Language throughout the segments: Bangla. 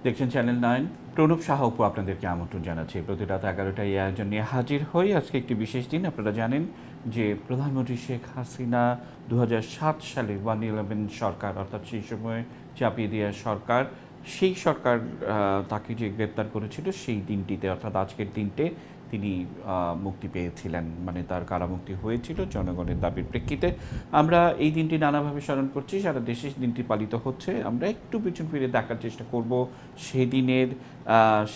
দেখছেন চ্যানেল 9। প্রণব সাহাপু আপনাদেরকে আমন্ত্রণ জানাচ্ছি। প্রতি রাত 11টায় এই আয়োজন নিয়ে হাজির হই। আজকে একটি বিশেষ দিন। আপনারা জানেন যে প্রধানমন্ত্রী শেখ হাসিনা 2007 সালে 111 সরকার, অর্থাৎ সেই সময় চাপিয়ে দেওয়া সরকার, সেই সরকার তাকে যে গ্রেপ্তার করেছিল সেই দিনটিতে, অর্থাৎ আজকের দিনটে তিনি মুক্তি পেয়েছিলেন, মানে তার কারামুক্তি হয়েছিল জনগণের দাবির প্রেক্ষিতে। আমরা এই দিনটি নানাভাবে স্মরণ করছি, সারা দেশে দিনটি পালিত হচ্ছে। আমরা একটু পিছন ফিরে দেখার চেষ্টা করব সেদিনের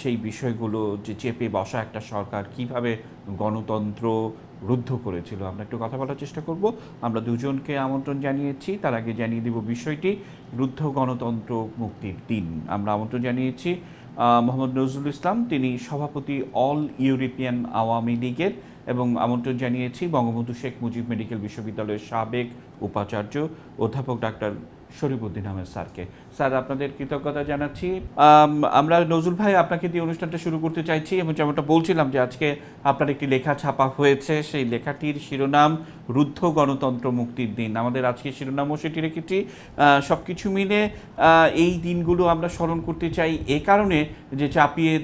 সেই বিষয়গুলো, যে চেপে বসা একটা সরকার কিভাবে গণতন্ত্র রুদ্ধ করেছিল। আমরা একটু কথা বলার চেষ্টা করব। আমরা দুজনকে আমন্ত্রণ জানিয়েছি, তার আগে জানিয়ে দেব বিষয়টি। রুদ্ধ গণতন্ত্র মুক্তির দিন আমরা আমন্ত্রণ জানিয়েছি মোহাম্মদ নজরুল ইসলাম, তিনি সভাপতি অল ইউরোপিয়ান আওয়ামী লীগের, এবং আমন্ত্রণ জানিয়েছি বঙ্গবন্ধু শেখ মুজিব মেডিকেল বিশ্ববিদ্যালয়ের সাবেক উপাচার্য অধ্যাপক ডাক্তার শরীফউদ্দিন আহমেদ স্যারকে। স্যার, আপনাদের কৃতজ্ঞতা জানাচ্ছি। আমরা নজরুল ভাই আপনাকে দিয়ে অনুষ্ঠানটা শুরু করতে চাইছি, এবং যেমনটা বলছিলাম যে আজকে আপনার একটি লেখা ছাপা হয়েছে, সেই লেখাটির শিরোনাম রুদ্ধ গণতন্ত্র মুক্তির দিন। আমাদের আজকে শিরোনামও সেটি রেখেছি। সব কিছু মিলে এই দিনগুলো আমরা স্মরণ করতে চাই এ কারণে যে চাপিয়ে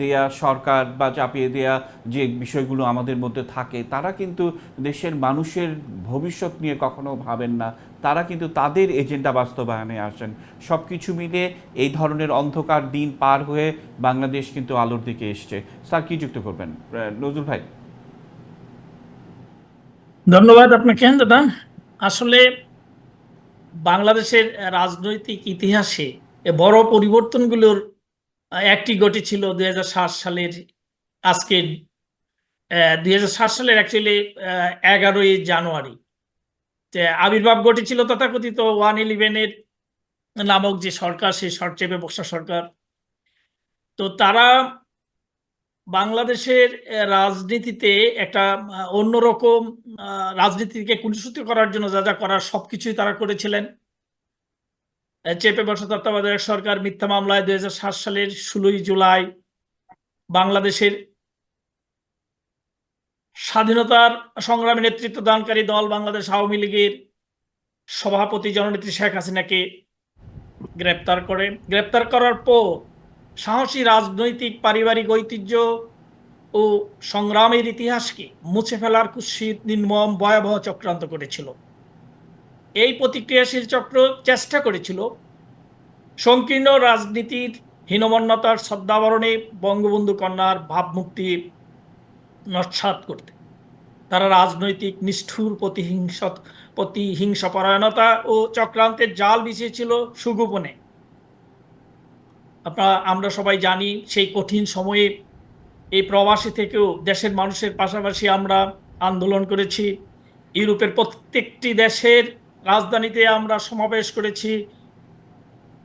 দেয়া সরকার বা চাপিয়ে দেয়া যে বিষয়গুলো আমাদের মধ্যে থাকে, তারা কিন্তু দেশের মানুষের ভবিষ্যৎ নিয়ে কখনো ভাবেন না। তারা কিন্তু তাদের এজেন্ডা বাস্তবায়নে আসেন। সব কিছু মিলে এই ধরনের অন্ধকার দিন পার হয়ে বাংলাদেশ কিন্তু আলোর দিকে এসছে। স্যার, কি যুক্ত করবেন? নজরুল ভাই। ধন্যবাদ আপনাকে দাদা। আসলে বাংলাদেশের রাজনৈতিক ইতিহাসে বড় পরিবর্তনগুলোর একটি ঘটেছিল 2007 সালের আজকে 2007 সালের অ্যাকচুয়ালি 11ই জানুয়ারি আবির্ভাব ঘটেছিল তথাকথিত 111 নামক যে সরকার, সেই চেপে বসা সরকার। তো তারা বাংলাদেশের রাজনীতিতে একটা অন্যরকম রাজনীতিকে কুণ্ঠিত করার জন্য যা যা করার সবকিছুই তারা করেছিলেন। চেপে বসা তত্ত্বাবধায়ক সরকার মিথ্যা মামলায় 2007 সালের 16ই জুলাই বাংলাদেশের স্বাধীনতার সংগ্রামে নেতৃত্ব দানকারী দল বাংলাদেশ আওয়ামী লীগের সভাপতি জননেত্রী শেখ হাসিনাকে গ্রেপ্তার করার পর সাহসী রাজনৈতিক পারিবারিক ঐতিহ্য ও সংগ্রামের ইতিহাসকে মুছে ফেলার কুৎসিত নির্মম ভয়াবহ চক্রান্ত করেছিল। এই প্রতিক্রিয়াশীল চক্র চেষ্টা করেছিল সংকীর্ণ রাজনীতির হীনমন্যতার ছদ্মাবরণে বঙ্গবন্ধু কন্যার ভাবমূর্তি নস্যাৎ করতে। তারা রাজনৈতিক নিষ্ঠুর প্রতিহিংসাপরায়ণতা ও চক্রান্তের জাল বিছিয়েছিল সুগোপনে। আমরা সবাই জানি, সেই কঠিন সময়ে এই প্রবাসী থেকেও দেশের মানুষের পাশাপাশি আমরা আন্দোলন করেছি। ইউরোপের প্রত্যেকটি দেশের রাজধানীতে আমরা সমাবেশ করেছি।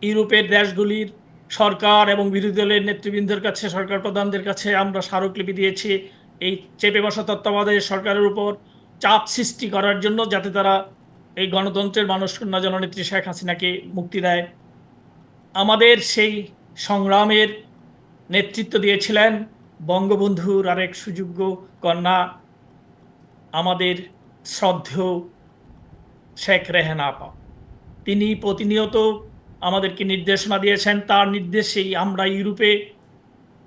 ইউরোপের দেশগুলির সরকার এবং বিরোধী দলের নেতৃবৃন্দের কাছে, সরকার প্রধানদের কাছে আমরা স্মারকলিপি দিয়েছি এই চেপে বসা তত্ত্বাবধায়ক সরকারের উপর চাপ সৃষ্টি করার জন্য, যাতে তারা এই গণতন্ত্রের মানুষকন্যা জননেত্রী শেখ হাসিনাকে মুক্তি দেয়। আমাদের সেই সংগ্রামের নেতৃত্ব দিয়েছিলেন বঙ্গবন্ধুর আরেক সুযোগ্য কন্যা, আমাদের শ্রদ্ধেয় শেখ রেহানা আপা। তিনি প্রতিনিয়ত আমাদেরকে নির্দেশনা দিয়েছেন। তার নির্দেশেই আমরা ইউরোপে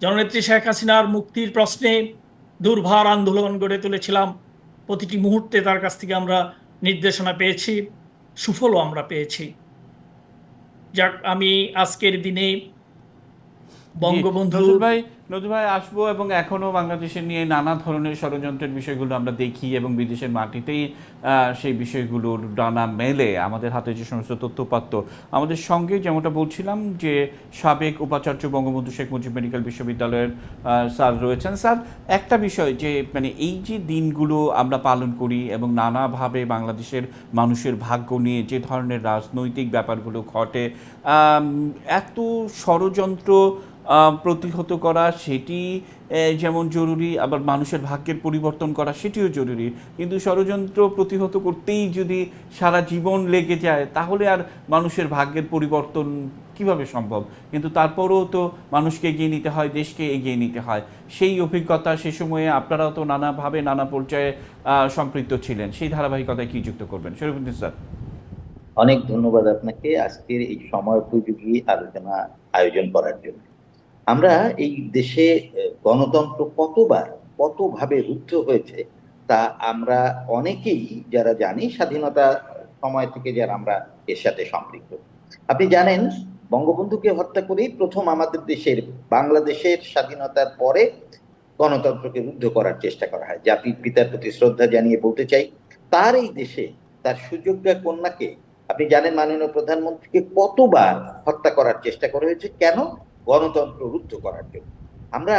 জননেত্রী শেখ হাসিনার মুক্তির প্রশ্নে দুর্বার আন্দোলন গড়ে তুলেছিলাম। প্রতিটি মুহূর্তে তার কাছ থেকে আমরা নির্দেশনা পেয়েছি, সুফলও আমরা পেয়েছি। যাক, আমি আজকের দিনে বঙ্গবন্ধু নজরুল ভাই আসবো, এবং এখনও বাংলাদেশের নিয়ে নানা ধরনের ষড়যন্ত্রের বিষয়গুলো আমরা দেখি, এবং বিদেশের মাটিতেই সেই বিষয়গুলোর ডানা মেলে। আমাদের হাতে যে সমস্ত তথ্যপাত্র, আমাদের সঙ্গে যেমনটা বলছিলাম যে সাবেক উপাচার্য বঙ্গবন্ধু শেখ মুজিব মেডিকেল বিশ্ববিদ্যালয়ের স্যার রয়েছেন। স্যার, একটা বিষয় যে মানে এই যে দিনগুলো আমরা পালন করি এবং নানাভাবে বাংলাদেশের মানুষের ভাগ্য নিয়ে যে ধরনের রাজনৈতিক ব্যাপারগুলো ঘটে, এত ষড়যন্ত্র প্রতিহত করা সেটি যেমন জরুরি, আবার মানুষের ভাগ্যের পরিবর্তন করা সেটিও জরুরি। কিন্তু ষড়যন্ত্র প্রতিহত করতেই যদি সারা জীবন লেগে যায়, তাহলে আর মানুষের ভাগ্যের পরিবর্তন কিভাবে সম্ভব? কিন্তু তারপরেও তো মানুষকে এগিয়ে নিতে হয়, দেশকে এগিয়ে নিতে হয়। সেই অভিজ্ঞতা সে সময়ে আপনারাও তো নানাভাবে নানা পর্যায়ে সম্পৃক্ত ছিলেন। সেই ধারাবাহিকতায় কি যুক্ত করবেন শরীফুদ্দিন স্যার? অনেক ধন্যবাদ আপনাকে আজকের এই সময় উপযোগী আলোচনা আয়োজন করার জন্য। আমরা এই দেশে গণতন্ত্র কতভাবে রুদ্ধ হয়েছে তা আমরা অনেকেই যারা জানি, স্বাধীনতা সময় থেকে যারা আমরা এর সাথে সম্পৃক্ত। আপনি জানেন, বঙ্গবন্ধুকে হত্যা করেই প্রথম আমাদের দেশের, বাংলাদেশের স্বাধীনতার পরে গণতন্ত্রকে রুদ্ধ করার চেষ্টা করা হয়। জাতির পিতার প্রতি শ্রদ্ধা জানিয়ে বলতে চাই, তার এই দেশে তার সুযোগ্যা কন্যাকে, আপনি জানেন মাননীয় প্রধানমন্ত্রীকে কতবার হত্যা করার চেষ্টা করা হয়েছে, কেন? গণতন্ত্র রুদ্ধ করার জন্য। আমরা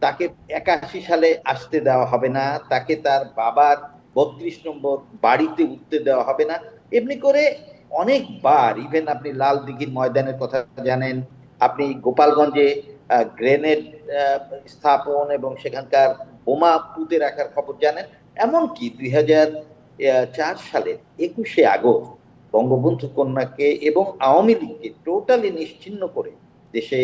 তাকে 81 সালে আসতে দেওয়া হবে না, তাকে তার বাবার 32 নম্বর বাড়িতে উঠতে দেওয়া হবে না, এমনি করে অনেকবার। ইভেন আপনি লাল দিঘির ময়দানের কথা জানেন, আপনি গোপালগঞ্জে গ্রেনেড স্থাপন এবং সেখানকার বোমা পুঁতে রাখার খবর জানেন। এমনকি 2004 সালের 21শে আগস্ট বঙ্গবন্ধু কন্যাকে এবং আওয়ামী লীগকে টোটালি নিশ্চিহ্ন করে দেশে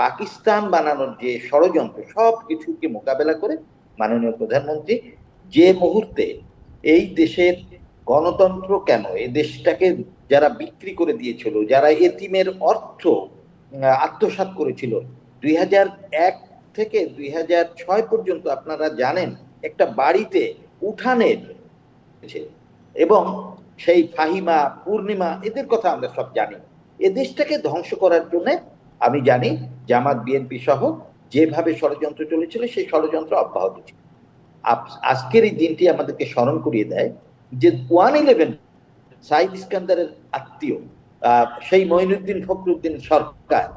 পাকিস্তান বানানোর যে ষড়যন্ত্র, সব কিছুকে মোকাবেলা করে মাননীয় প্রধানমন্ত্রী যে মুহূর্তে এই দেশের গণতন্ত্র কেন, এই দেশটাকে যারা বিক্রি করে দিয়েছিল, যারা এতিমের অর্থ আত্মসাৎ করেছিল, 2001 থেকে 2006 পর্যন্ত আপনারা জানেন, একটা বাড়িতে উঠানের এবং সেই ফাহিমা, পূর্ণিমা, এদের কথা আমরা সব জানি। এ দেশটাকে ধ্বংস করার জন্য আমি জানি জামাত, বিএনপি সহ যেভাবে ষড়যন্ত্র চলেছিল, সেই ষড়যন্ত্র অব্যাহত ছিল। আজকের এই দিনটি আমাদেরকে স্মরণ করিয়ে দেয় যে 1/11 সাইদ ইস্কান্দারের আত্মীয় সেই মঈনুদ্দিন ফখরুদ্দিন সরকার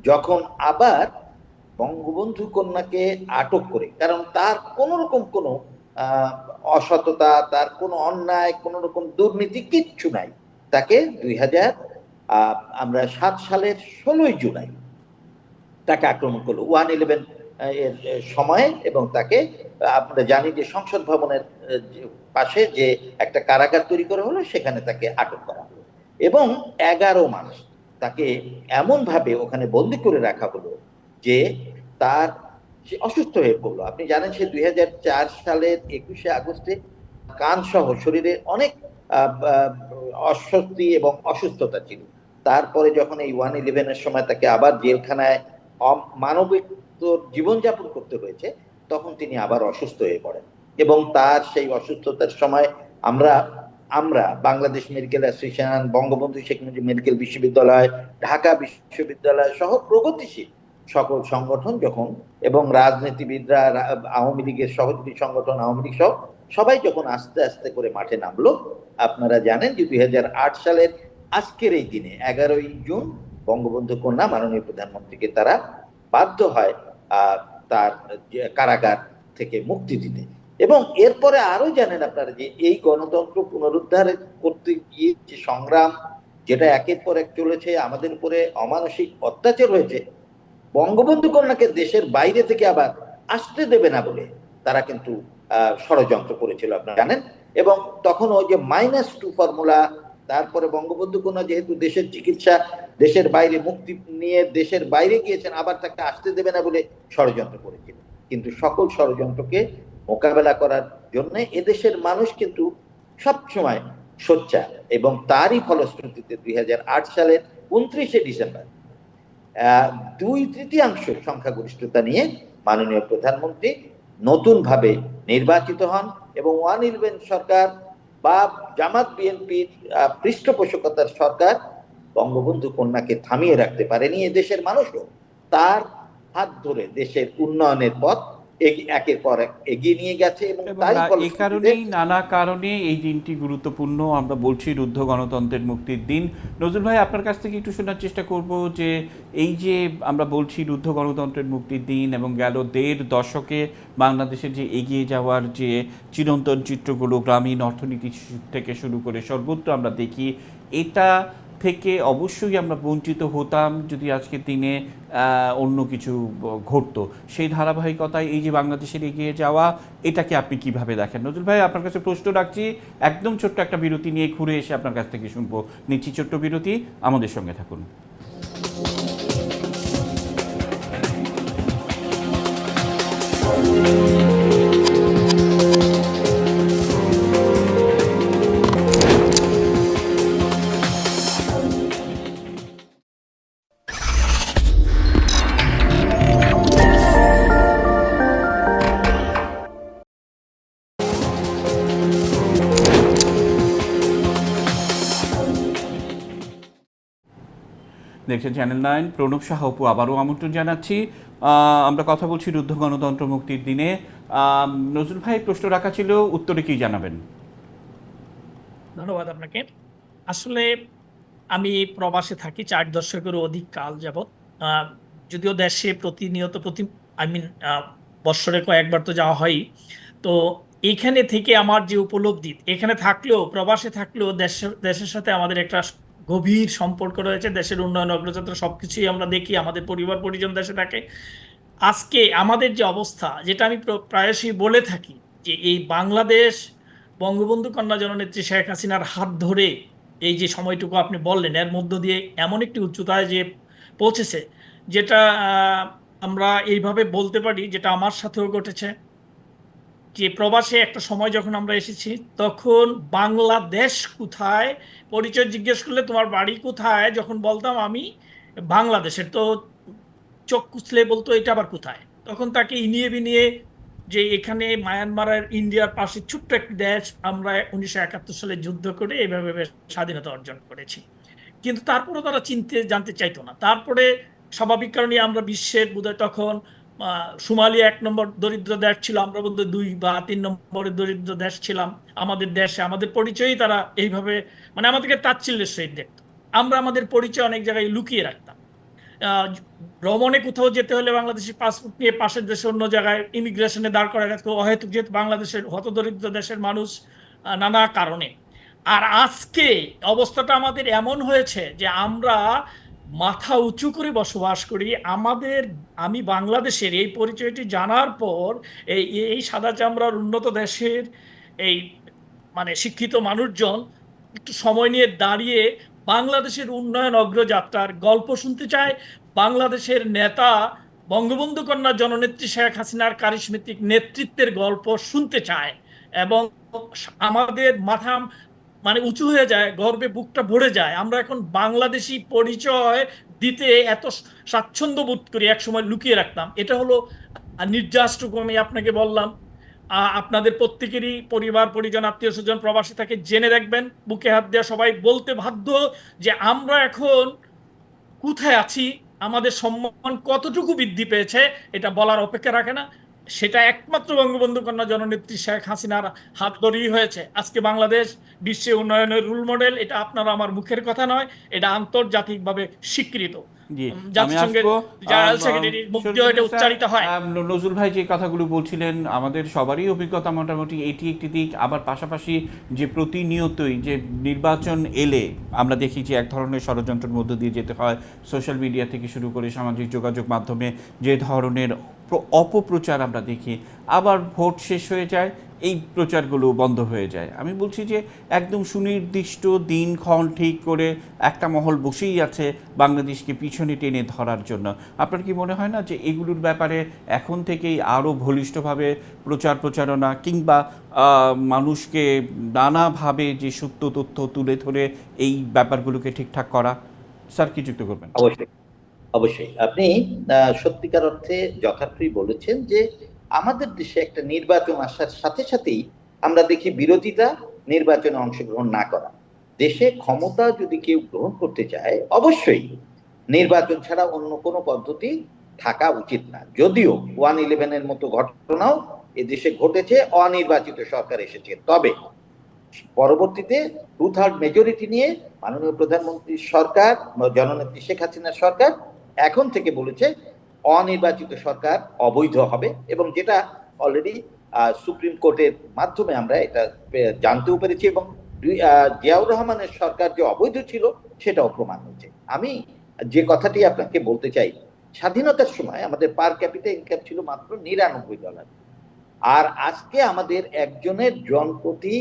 যখন আবার বঙ্গবন্ধু কন্যাকে আটক করে, কারণ তার কোন রকম কোনো অসততা, তার কোনো অন্যায়, কোন রকম দুর্নীতি কিচ্ছু নাই, তাকে 2007 সালের 16ই জুলাই তাকে আক্রমণ করলো 1/11 এর সময়ে, এবং তাকে আমরা জানি যে সংসদ ভবনের পাশে যে একটা কারাগার তৈরি করা হলো, সেখানে তাকে আটক করা হলো এবং 11 মাস তাকে এমন ভাবে ওখানে বন্দি করে রাখা হলো যে তার সে অসুস্থ হয়ে পড়লো। আপনি জানেন সে 2004 সালের 21শে আগস্টে কান সহ শরীরে অনেক অস্বস্তি এবং অসুস্থতা ছিল। তারপরে যখন এই 1/11 এর সময় তাকে আবার জেলখানায় মানবিক জীবনযাপন করতে হয়েছে, তখন তিনি আবার অসুস্থ হয়ে পড়েন এবং তার সেই অসুস্থতার সময় আমরা Bangladesh medical association, Bangabandhu Sheikh Mujib medical বিশ্ববিদ্যালয়, ঢাকা বিশ্ববিদ্যালয় সহ প্রগতিশীল সকল সংগঠন যখন, এবং রাজনীতিবিদরা, আওয়ামী লীগের সহযোগী সংগঠন আওয়ামী লীগ সহ সবাই যখন আস্তে আস্তে করে মাঠে নামলো, আপনারা জানেন যে 2008 সালের আজকের এই দিনে 11ই জুন বঙ্গবন্ধু কন্যা মাননীয় প্রধানমন্ত্রীকে তারা বাধ্য হয় তার কারাগার থেকে মুক্তি দিতে। এবং এরপরে আরো জানেন আপনারা যে এই গণতন্ত্র পুনরুদ্ধার করতে গিয়ে যে সংগ্রাম, যেটা একের পর এক চলেছে, আমাদের উপরে অমানসিক অত্যাচার হয়েছে, বঙ্গবন্ধু কন্যাকে দেশের বাইরে থেকে আবার আসতে দেবে না বলে তারা কিন্তু ষড়যন্ত্র করেছিল, আপনারা জানেন। এবং তখন ওই যে -2 ফর্মুলা, তারপরে বঙ্গবন্ধু কন্যা যেহেতু দেশের চিকিৎসা, দেশের বাইরে মুক্তি নিয়ে দেশের বাইরে গিয়েছেন, আবার তাকে আসতে দেবে না বলে ষড়যন্ত্র করেছিল। কিন্তু সকল ষড়যন্ত্রকে মোকাবেলা করার জন্য এদেশের মানুষ কিন্তু সবসময় সোচ্চার, এবং তারই ফলশ্রুতিতে 2008 সালের 29শে ডিসেম্বর 2/3 সংখ্যাগরিষ্ঠতা নিয়ে মাননীয় প্রধানমন্ত্রী নতুন ভাবে নির্বাচিত হন এবং 1/11 সরকার বা জামাত বিএনপির পৃষ্ঠপোষকতার সরকার বঙ্গবন্ধু কন্যাকে থামিয়ে রাখতে পারেনি। এদেশের মানুষও তার হাত ধরে দেশের উন্নয়নের পথ একের পর এক এগিয়ে নিয়ে গেছে, এবং এই কারণেই, নানা কারণে এই দিনটি গুরুত্বপূর্ণ। আমরা বলছি রুদ্ধ গণতন্ত্রের মুক্তির দিন। নজরুল ভাই, আপনার কাছ থেকে একটু শোনার চেষ্টা করব যে এই যে আমরা বলছি রুদ্ধ গণতন্ত্রের মুক্তির দিন, এবং গেল 1.5 দশকে বাংলাদেশের যে এগিয়ে যাওয়ার যে চিরন্তন চিত্রগুলো, গ্রামীণ অর্থনীতি থেকে শুরু করে সর্বত্র আমরা দেখি, এটা থেকে অবশ্যই আমরা বঞ্চিত হতাম যদি আজকের দিনে অন্য কিছু ঘটতো। সেই ধারাবাহিকতায় এই যে বাংলাদেশের এগিয়ে যাওয়া, এটাকে আপনি কিভাবে দেখেন? নজরুল ভাই, আপনার কাছে প্রশ্ন রাখছি, একদম ছোট্ট একটা বিরতি নিয়ে ঘুরে এসে আপনার কাছ থেকে শুনবো। নিচ্ছি ছোট্ট বিরতি, আমাদের সঙ্গে থাকুন। দেখছেন চ্যানেল 9। প্রণব শাহ অপু আবারও আমন্ত্রণ জানাচ্ছি। আমরা কথা বলছি রুদ্ধ গণতন্ত্র মুক্তির দিনে। নজরুল ভাই প্রশ্ন রাখা ছিল, উত্তরে কি জানাবেন? ধন্যবাদ আপনাকে। আসলে আমি প্রবাসে থাকি 4 দশকেরও অধিক কাল যাবৎ। আহ, যদিও দেশে প্রতিনিয়ত আই মিন বৎসরে কয়েকবার তো যাওয়া হয়ই। তো এইখানে থেকে আমার যে উপলব্ধি, এখানে থাকলেও প্রবাসে থাকলেও দেশের সাথে আমাদের একটা গভীর সম্পর্ক রয়েছে। দেশের উন্নয়ন অগ্রযাত্রা সবকিছুই আমরা দেখি, আমাদের পরিবার পরিজন দেশে থাকে। আজকে আমাদের যে অবস্থা, যেটা আমি প্রায়শই বলে থাকি, যে এই বাংলাদেশ বঙ্গবন্ধু কন্যা জননেত্রী শেখ হাসিনার হাত ধরে এই যে সময়টুকু আপনি বললেন, এর মধ্য দিয়ে এমন একটি উচ্চতায় যে পৌঁছেছে, যেটা আমরা এইভাবে বলতে পারি, যেটা আমার সাথেও ঘটেছে, যে প্রবাসে একটা সময় যখন আমরা এসেছি, তখন বাংলাদেশ কোথায়, পরিচয় জিজ্ঞেস করলে তোমার বাড়ি কোথায় যখন বলতাম আমি বাংলাদেশের, তো চোখ কুচলে বলতো এটা আবার কোথায়। তখন তাকে ইনিয়ে বিনিয়ে, যে এখানে মায়ানমারের ইন্ডিয়ার পাশে ছোট্ট একটি দেশ, আমরা 1971 সালে যুদ্ধ করে এইভাবে বেশ স্বাধীনতা অর্জন করেছি। কিন্তু তারপরে তারা জানতে চাইতো না। তারপরে স্বাভাবিক কারণে আমরা বিশ্বের বোধহয় তখন সোমালিয়া 1 নম্বর দরিদ্র দেশ ছিল, আমরা বোধহয় 2 বা 3 নম্বরের দরিদ্র দেশ ছিলাম। আমাদের দেশে আমাদের পরিচয়ই তারা এইভাবে, মানে আমাদেরকে তাচ্ছিল্যের সহিত দেখতো। আমরা আমাদের পরিচয় অনেক জায়গায় লুকিয়ে রাখতাম। আহ, ভ্রমণে কোথাও যেতে হলে বাংলাদেশের পাসপোর্ট নিয়ে পাশের দেশে অন্য জায়গায় ইমিগ্রেশনে দাঁড় করায় রাখতো, অহেতুক, যেহেতু বাংলাদেশের হতদরিদ্র দেশের মানুষ নানা কারণে। আর আজকে অবস্থাটা আমাদের এমন হয়েছে যে আমরা মাথা উঁচু করে বসবাস করি। আমি বাংলাদেশের এই পরিচয়টি জানার পর এই এই সাদা চামড়ার উন্নত দেশের এই মানে শিক্ষিত মানুষজন একটু সময় নিয়ে দাঁড়িয়ে বাংলাদেশের উন্নয়ন অগ্রযাত্রার গল্প শুনতে চায়। বাংলাদেশের নেতা বঙ্গবন্ধু কন্যা জননেত্রী শেখ হাসিনার কারিশমিক নেতৃত্বের গল্প শুনতে চায়। এবং আমাদের মাথা মানে উঁচু হয়ে যায়, গর্বে বুকটা ভরে যায়। আমরা এখন বাংলাদেশি পরিচয় দিতে এত স্বাচ্ছন্দ্য বোধ করি, একসময় লুকিয়ে রাখতাম। এটা হলো নির্যাসটুকু আমি আপনাকে বললাম। আপনাদের প্রত্যেকেরই পরিবার পরিজন আত্মীয় স্বজন প্রবাসী থাকে, জেনে রাখবেন, বুকে হাত দেওয়া সবাই বলতে বাধ্য যে আমরা এখন কোথায় আছি, আমাদের সম্মান কতটুকু বৃদ্ধি পেয়েছে, এটা বলার অপেক্ষা রাখে না। সেটা একমাত্র বঙ্গবন্ধু কন্যা জননেত্রী শেখ হাসিনার হাত ধরেই হয়েছে। আজকে বাংলাদেশ বিশ্বে উন্নয়নের রোল মডেল। এটা আপনার আমার মুখের কথা নয়, এটা আন্তর্জাতিকভাবে স্বীকৃত। জি, আমি জাতিসংঘের আসবো। জেনারেল সেক্রেটারির মুখ দিয়ে এটা উচ্চারিত হয়। নজরুল ভাই যে কথাগুলো বলছিলেন, আমাদের সবারই অভিজ্ঞতা মোটামুটি এটি একটি দিক। আবার পাশাপাশি যে প্রতিনিয়তই যে নির্বাচন এলে আমরা দেখি যে এক ধরনের ষড়যন্ত্রের মধ্য দিয়ে যেতে হয়। সোশ্যাল মিডিয়া থেকে শুরু করে সামাজিক যোগাযোগ মাধ্যমে যে ধরনের অপপ্রচার আমরা দেখি, আবার ভোট শেষ হয়ে যায়, এই প্রচারগুলো বন্ধ হয়ে যায়। আমি বলছি যে একদম সুনির্দিষ্ট দিনক্ষণ ঠিক করে একটা মহল বসেই আছে বাংলাদেশকে পিছনে টেনে ধরার জন্য। আপনার কি মনে হয় না যে এগুলোর ব্যাপারে এখন থেকেই আরও বলিষ্ঠভাবে প্রচারণা কিংবা মানুষকে নানাভাবে যে সত্য তথ্য তুলে ধরে এই ব্যাপারগুলোকে ঠিকঠাক করা? স্যার, কি যুক্ত করবেন? অবশ্যই, অবশ্যই আপনি সত্যিকার অর্থে যথার্থই বলেছেন যে আমাদের দেশে একটা নির্বাচন আসার সাথে সাথেই আমরা দেখি বিরোধীরা নির্বাচনে অংশগ্রহণ না করা। দেশে ক্ষমতা যদি কেউ গ্রহণ করতে চায়, অবশ্যই নির্বাচন ছাড়া অন্য কোনো পদ্ধতি থাকা উচিত না। যদিও 1/11-এর মতো ঘটনাও এদেশে ঘটেছে, অনির্বাচিত সরকার এসেছে। তবে পরবর্তীতে 2/3 মেজরিটি নিয়ে মাননীয় প্রধানমন্ত্রীর সরকার, জননেত্রী শেখ হাসিনার সরকার এখন থেকে বলেছে অনির্বাচিত সরকার অবৈধ হবে, এবং যেটা অলরেডি সুপ্রিম কোর্টের মাধ্যমে আমরা এটা জানতেও পেরেছি, এবং জিয়াউর রহমানের সরকার যে অবৈধ ছিল সেটাও প্রমাণ হয়েছে। আমি যে কথাটি আপনাকে বলতে চাই, স্বাধীনতার সময় আমাদের পার ক্যাপিটা ইনকাম ছিল মাত্র $99, আর আজকে আমাদের একজনের জনপ্রতি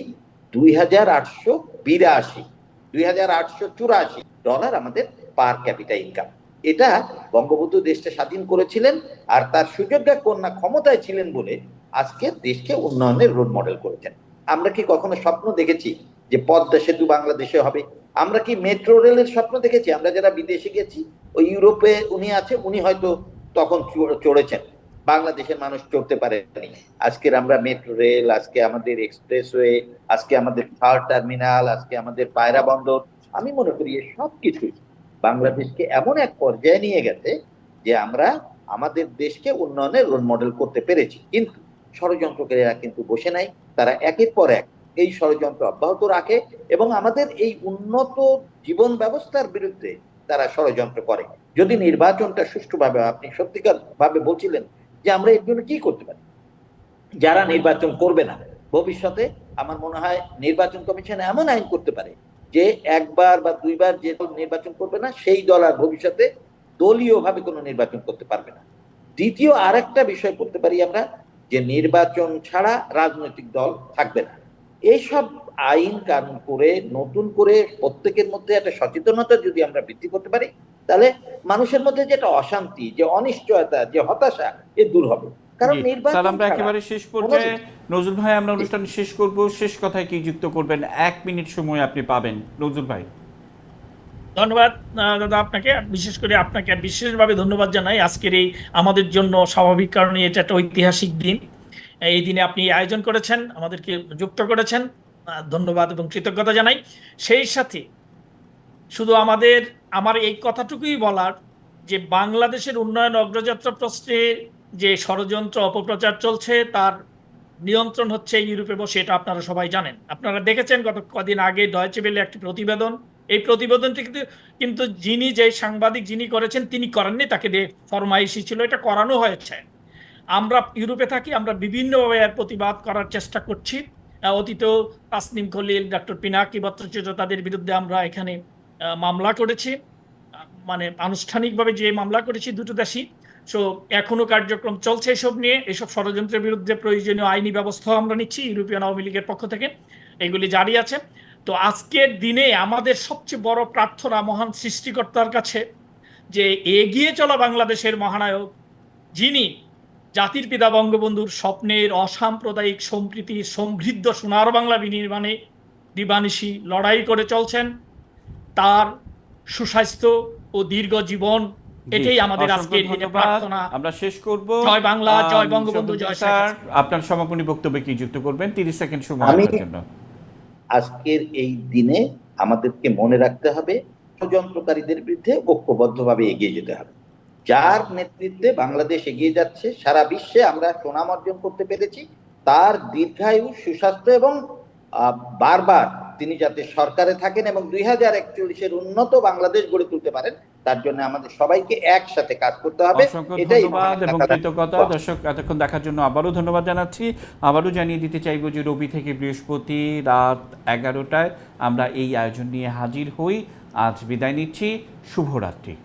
$2,884 আমাদের পার ক্যাপিটা ইনকাম। এটা বঙ্গবন্ধু দেশটা স্বাধীন করেছিলেন, আর তার সুযোগ্য কন্যা ক্ষমতায় ছিলেন বলে আজকে দেশকে উন্নয়নের রোল মডেল করেছেন। আমরা কি কখনো স্বপ্ন দেখেছি যে পদ্মা সেতু বাংলাদেশে হবে? আমরা কি মেট্রো রেলের স্বপ্ন দেখেছি? আমরা যারা বিদেশে গেছি, ওই ইউরোপে উনি আছে, উনি হয়তো তখন চড়েছেন, বাংলাদেশের মানুষ চড়তে পারেনি। আজকের আমরা মেট্রো রেল, আজকে আমাদের এক্সপ্রেসওয়ে, আজকে আমাদের থার্ড টার্মিনাল, আজকে আমাদের পায়রা বন্দর, আমি মনে করি সবকিছুই বাংলাদেশকে এমন এক পর্যায়ে নিয়ে গেছে যে আমরা আমাদের দেশকে উন্নয়নের রোল মডেল করতে পেরেছি। কিন্তু ষড়যন্ত্রকারীরা কিন্তু বসে নাই, তারা একের পর এক এই ষড়যন্ত্র অব্যাহত রাখে এবং আমাদের এই উন্নত জীবন ব্যবস্থার বিরুদ্ধে তারা ষড়যন্ত্র করে। যদি নির্বাচনটা সুষ্ঠুভাবে, আপনি সত্যিকার ভাবে বলছিলেন যে আমরা এর জন্য কি করতে পারি, যারা নির্বাচন করবে না ভবিষ্যতে, আমার মনে হয় নির্বাচন কমিশন এমন আইন করতে পারে যে একবার বা দুইবার যে দল নির্বাচন করবে না সেই দল আর ভবিষ্যতে দলীয় ভাবে কোনো নির্বাচন করতে পারবে না। দ্বিতীয় আরেকটা বিষয় করতে পারি আমরা, যে নির্বাচন ছাড়া রাজনৈতিক দল থাকবে না। এইসব আইন কানুন করে নতুন করে প্রত্যেকের মধ্যে একটা সচেতনতা যদি আমরা বৃদ্ধি করতে পারি, তাহলে মানুষের মধ্যে যে একটা অশান্তি, যে অনিশ্চয়তা, যে হতাশা, এ দূর হবে। কারণ নির্বাচন আমরা একেবারে শেষ পর্যায়ে, নজরুল ভাই আমরা অনুষ্ঠান শেষ করব, শেষ কথায় কি যুক্ত করবেন? 1 মিনিট সময় আপনি পাবেন নজরুল ভাই। ধন্যবাদ দাদা, আপনাকে বিশেষ করে আপনাকে বিশেষভাবে ধন্যবাদ জানাই। আজকের এই আমাদের জন্য স্বাভাবিক কারণে এটা একটা ঐতিহাসিক দিন। এই দিনে আপনি আয়োজন করেছেন, আমাদেরকে যুক্ত করেছেন, ধন্যবাদ এবং কৃতজ্ঞতা জানাই। সেই সাথে শুধু আমার এই কথাটুকুই বলার যে বাংলাদেশের উন্নয়ন অগ্রযাত্রা প্রশ্নে যে ষড়যন্ত্র অপপ্রচার চলছে তার নিয়ন্ত্রণ হচ্ছে ইউরোপে বসে, এটা আপনারা সবাই জানেন। আপনারা দেখেছেন গত কদিন আগে ডয়েচে ভেলে একটি প্রতিবেদন, এই প্রতিবেদনটি কিন্তু যে সাংবাদিক যিনি করেছেন তিনি করেননি, তাকে দিয়ে ফরমাইশি ছিল, এটা করানো হয়েছে। আমরা ইউরোপে থাকি, আমরা বিভিন্নভাবে এর প্রতিবাদ করার চেষ্টা করছি। অতীতেও তাসনিম খলিল, ডক্টর পিনাকি ভট্টাচার্য, তাদের বিরুদ্ধে আমরা এখানে মামলা করেছি, মানে আনুষ্ঠানিকভাবে যে মামলা করেছি দুটো দেশই। সো এখনো কার্যক্রম চলছে এসব নিয়ে, এসব ষড়যন্ত্রের বিরুদ্ধে প্রয়োজনীয় আইনি ব্যবস্থা আমরা নিচ্ছি ইউরোপিয়ান আওয়ামী লীগের পক্ষ থেকে, এগুলি জারি আছে। তো আজকের দিনে আমাদের সবচেয়ে বড় প্রার্থনা মহান সৃষ্টিকর্তার কাছে যে এগিয়ে চলা বাংলাদেশের মহানায়ক, যিনি জাতির পিতা বঙ্গবন্ধুর স্বপ্নের অসাম্প্রদায়িক সম্প্রীতি সমৃদ্ধ সোনার বাংলা বিনির্মাণে দিবানিশি লড়াই করে চলছেন, তার সুস্বাস্থ্য ও দীর্ঘ জীবন, এটাই আমাদের আজকের দিনে প্রার্থনা। আমরা শেষ করব। জয় বাংলা, জয় বঙ্গবন্ধু, জয় স্যার। আপনার সমাপনী বক্তব্যে কি যুক্ত করবেন? 30 সেকেন্ড সময় আপনার জন্য। আজকের এই দিনে আমাদেরকে মনে রাখতে হবে ষড়যন্ত্রকারীদের বিরুদ্ধে ঐক্যবদ্ধভাবে এগিয়ে যেতে হবে। যার নেতৃত্বে বাংলাদেশ এগিয়ে যাচ্ছে, সারা বিশ্বে আমরা সুনাম অর্জন করতে পেরেছি, তার দীর্ঘায়ু, সুস্বাস্থ্য এবং বারবার তিনি যাতে সরকারে থাকেন এবং 2041-এর উন্নত বাংলাদেশ গড়ে তুলতে পারেন, তার জন্য আমাদের সবাইকে একসাথে কাজ করতে হবে। এটাই ধন্যবাদ এবং কৃতজ্ঞতা। দর্শক এতক্ষণ দেখার জন্য আবারও ধন্যবাদ জানাচ্ছি। আবারও জানিয়ে দিতে চাইব যে রবি থেকে বৃহস্পতি রাত 11টায় আমরা এই আয়োজন নিয়ে হাজির হই। আজ বিদায় নিচ্ছি, শুভরাত্রি।